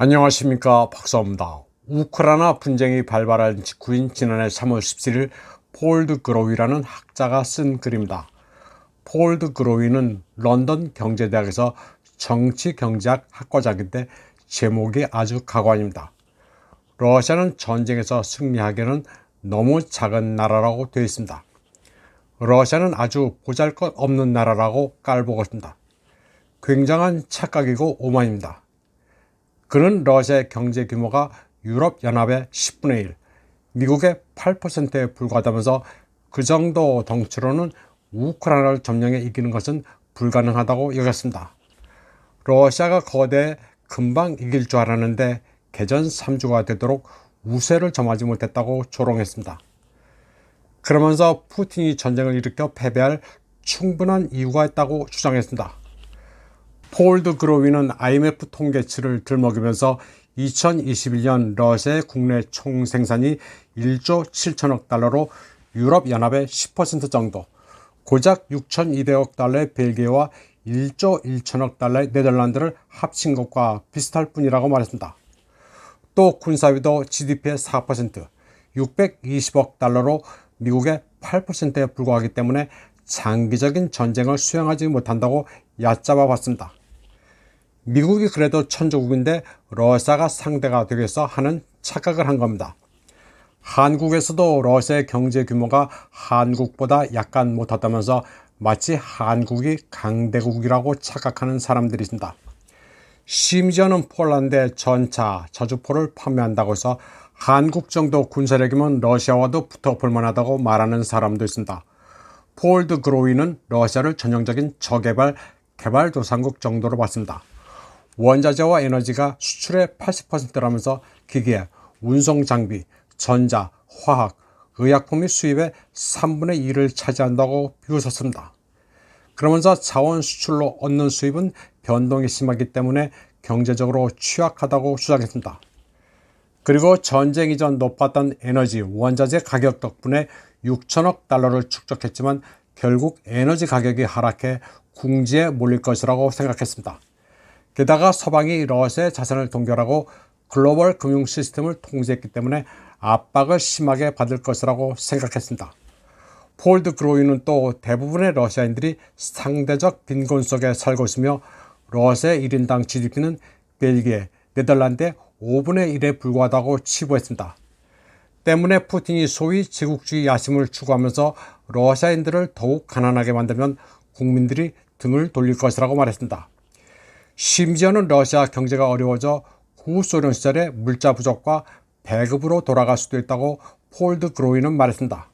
안녕하십니까, 박사입니다. 우크라이나 분쟁이 발발한 직후인 지난해 3월 17일 폴 드 그로위라는 학자가 쓴 글입니다. 폴 드 그로위는 런던 경제대학에서 정치경제학 학과장인데 제목이 아주 가관입니다. 러시아는 전쟁에서 승리하기에는 너무 작은 나라라고 되어 있습니다. 러시아는 아주 보잘것없는 나라라고 깔보고 있습니다. 굉장한 착각이고 오만입니다. 그는 러시아의 경제 규모가 유럽연합의 10분의 1, 미국의 8%에 불과하다면서 그 정도 덩치로는 우크라이나를 점령해 이기는 것은 불가능하다고 여겼습니다. 러시아가 거대해 금방 이길 줄 알았는데 개전 3주가 되도록 우세를 점하지 못했다고 조롱했습니다. 그러면서 푸틴이 전쟁을 일으켜 패배할 충분한 이유가 있다고 주장했습니다. 폴 드 그로위는 IMF 통계치를 들먹이면서 2021년 러시아의 국내 총생산이 1조 7천억 달러로 유럽연합의 10% 정도, 고작 6,200억 달러의 벨기에와 1조 1천억 달러의 네덜란드를 합친 것과 비슷할 뿐이라고 말했습니다. 또 군사비도 GDP의 4%, 620억 달러로 미국의 8%에 불과하기 때문에 장기적인 전쟁을 수행하지 못한다고 얕잡아 봤습니다. 미국이 그래도 천조국인데 러시아가 상대가 되겠어 하는 착각을 한 겁니다. 한국에서도 러시아의 경제 규모가 한국보다 약간 못하다면서 마치 한국이 강대국이라고 착각하는 사람들이 있습니다. 심지어는 폴란드에 전차, 저주포를 판매한다고 해서 한국 정도 군사력이면 러시아와도 붙어볼 만하다고 말하는 사람도 있습니다. 폴 드 그로위는 러시아를 전형적인 저개발, 개발도상국 정도로 봤습니다. 원자재와 에너지가 수출의 80%라면서 기계, 운송장비, 전자, 화학, 의약품이 수입의 3분의 1을 차지한다고 비웃었습니다. 그러면서 자원 수출로 얻는 수입은 변동이 심하기 때문에 경제적으로 취약하다고 주장했습니다. 그리고 전쟁 이전 높았던 에너지, 원자재 가격 덕분에 6천억 달러를 축적했지만 결국 에너지 가격이 하락해 궁지에 몰릴 것이라고 생각했습니다. 게다가 서방이 러시아의 자산을 동결하고 글로벌 금융 시스템을 통제했기 때문에 압박을 심하게 받을 것이라고 생각했습니다. 폴 드 그로위는 또 대부분의 러시아인들이 상대적 빈곤 속에 살고 있으며 러시아의 1인당 GDP는 벨기에, 네덜란드의 5분의 1에 불과하다고 치부했습니다. 때문에 푸틴이 소위 제국주의 야심을 추구하면서 러시아인들을 더욱 가난하게 만들면 국민들이 등을 돌릴 것이라고 말했습니다. 심지어는 러시아 경제가 어려워져 구소련 시절의 물자 부족과 배급으로 돌아갈 수도 있다고 폴 드 그로위는 말했습니다.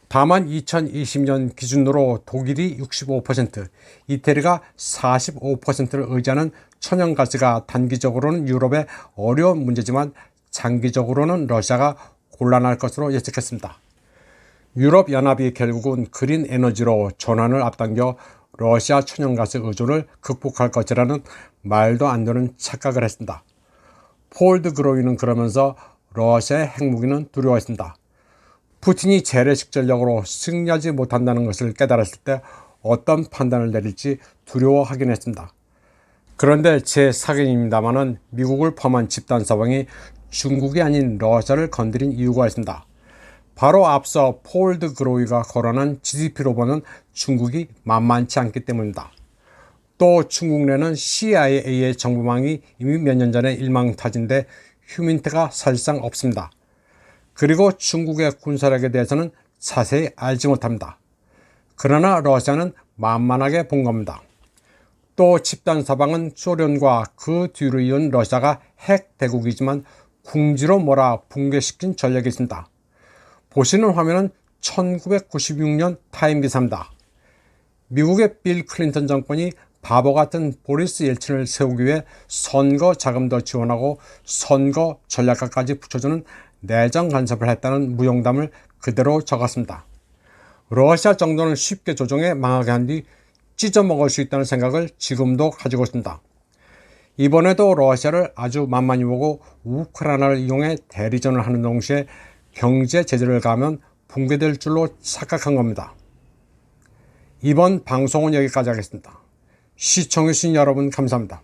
다만 2020년 기준으로 독일이 65%, 이태리가 45%를 의지하는 천연가스가 단기적으로는 유럽의 어려운 문제지만 장기적으로는 러시아가 곤란할 것으로 예측했습니다. 유럽연합이 결국은 그린 에너지로 전환을 앞당겨 러시아 천연가스 의존을 극복할 것이라는 말도 안 되는 착각을 했습니다. 폴 드 그로위는 그러면서 러시아의 핵무기는 두려워했습니다. 푸틴이 재래식 전략으로 승리하지 못한다는 것을 깨달았을 때 어떤 판단을 내릴지 두려워하긴 했습니다. 그런데 제 사견입니다마는 미국을 포함한 집단 서방이 중국이 아닌 러시아를 건드린 이유가 있습니다. 바로 앞서 폴 드 그로위가 거론한 GDP로 보는 중국이 만만치 않기 때문입니다. 또 중국 내는 CIA의 정보망이 이미 몇 년 전에 일망타진데 휴민트가 사실상 없습니다. 그리고 중국의 군사력에 대해서는 자세히 알지 못합니다. 그러나 러시아는 만만하게 본 겁니다. 또 집단 서방은 소련과 그 뒤로 이은 러시아가 핵 대국이지만 궁지로 몰아 붕괴시킨 전력이 있습니다. 보시는 화면은 1996년 타임 기사입니다. 미국의 빌 클린턴 정권이 바보 같은 보리스 옐친을 세우기 위해 선거 자금도 지원하고 선거 전략가까지 붙여주는 내정 간섭을 했다는 무용담을 그대로 적었습니다. 러시아 정도는 쉽게 조종해 망하게 한 뒤 찢어먹을 수 있다는 생각을 지금도 가지고 있습니다. 이번에도 러시아를 아주 만만히 보고 우크라이나를 이용해 대리전을 하는 동시에 경제 제재를 가하면 붕괴될 줄로 착각한 겁니다. 이번 방송은 여기까지 하겠습니다. 시청해주신 여러분 감사합니다.